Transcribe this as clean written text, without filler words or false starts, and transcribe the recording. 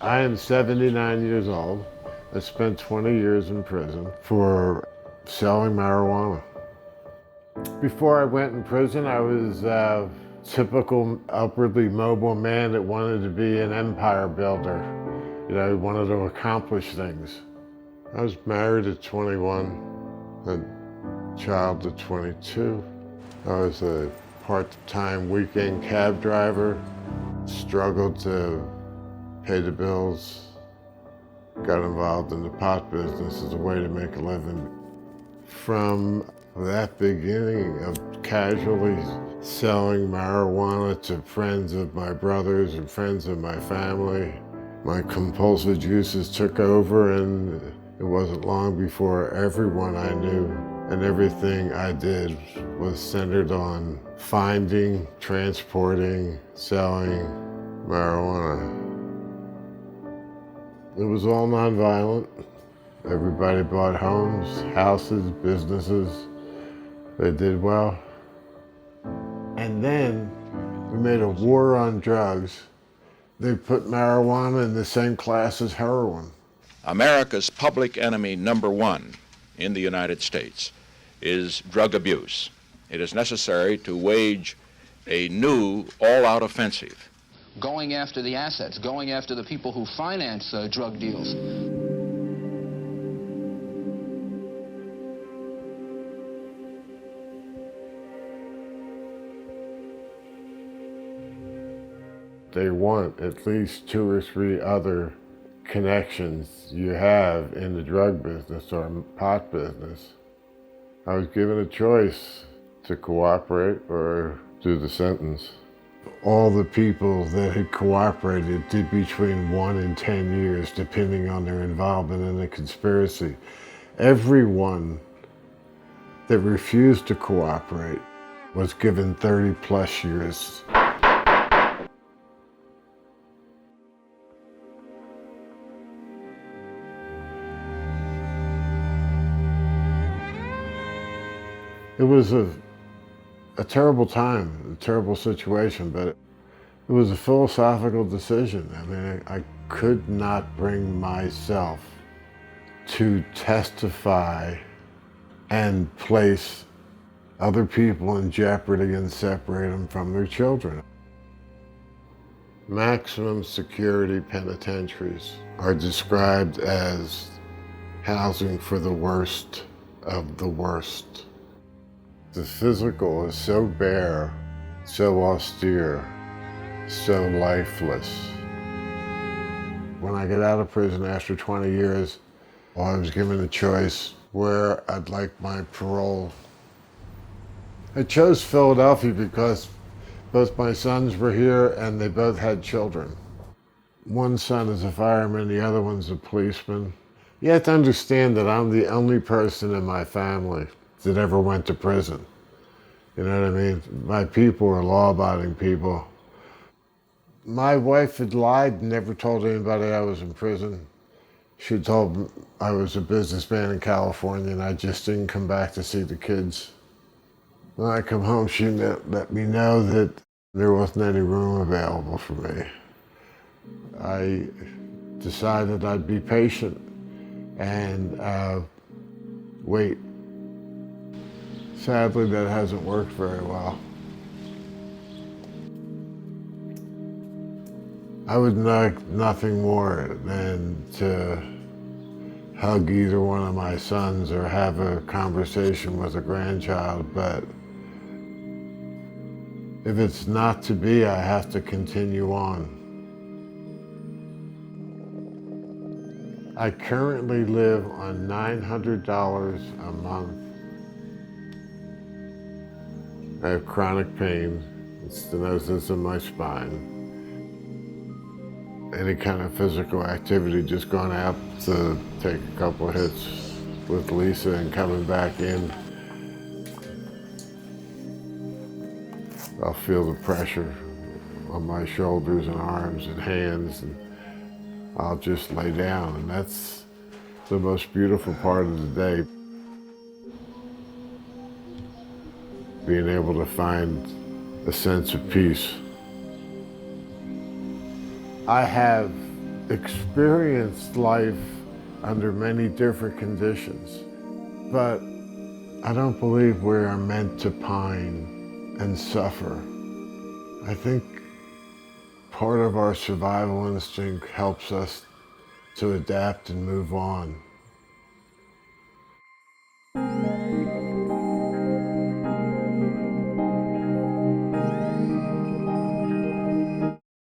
I am 79 years old. I spent 20 years in prison for selling marijuana. Before I went in prison, I was a typical upwardly mobile man that wanted to be an empire builder. You know, wanted to accomplish things. I was married at 21, a child at 22. I was a part-time weekend cab driver, struggled to pay the bills, got involved in the pot business as a way to make a living. From that beginning of casually selling marijuana to friends of my brothers and friends of my family, my compulsive juices took over, and it wasn't long before everyone I knew and everything I did was centered on finding, transporting, selling marijuana. It was all nonviolent. Everybody bought homes, houses, businesses. They did well. And then we made a war on drugs. They put marijuana in the same class as heroin. America's public enemy number one in the United States is drug abuse. It is necessary to wage a new all-out offensive. Going after the assets, going after the people who finance drug deals. They want at least 2 or 3 other connections you have in the drug business or pot business. I was given a choice to cooperate or do the sentence. All the people that had cooperated did between 1 and 10 years, depending on their involvement in the conspiracy. Everyone that refused to cooperate was given 30+ years. It was a terrible time, a terrible situation, but it was a philosophical decision. I mean, I could not bring myself to testify and place other people in jeopardy and separate them from their children. Maximum security penitentiaries are described as housing for the worst of the worst. The physical is so bare, so austere, so lifeless. When I get out of prison after 20 years, I was given a choice where I'd like my parole. I chose Philadelphia because both my sons were here and they both had children. One son is a fireman, the other one's a policeman. You have to understand that I'm the only person in my family that ever went to prison. You know what I mean? My people were law-abiding people. My wife had lied and never told anybody I was in prison. She told me I was a businessman in California and I just didn't come back to see the kids. When I come home, she let me know that there wasn't any room available for me. I decided I'd be patient and wait. Sadly, that hasn't worked very well. I would like nothing more than to hug either one of my sons or have a conversation with a grandchild, but if it's not to be, I have to continue on. I currently live on $900 a month. I have chronic pain, stenosis in my spine. Any kind of physical activity, just going out to take a couple of hits with Lisa and coming back in, I'll feel the pressure on my shoulders and arms and hands, and I'll just lay down, and that's the most beautiful part of the day. Being able to find a sense of peace. I have experienced life under many different conditions, but I don't believe we are meant to pine and suffer. I think part of our survival instinct helps us to adapt and move on.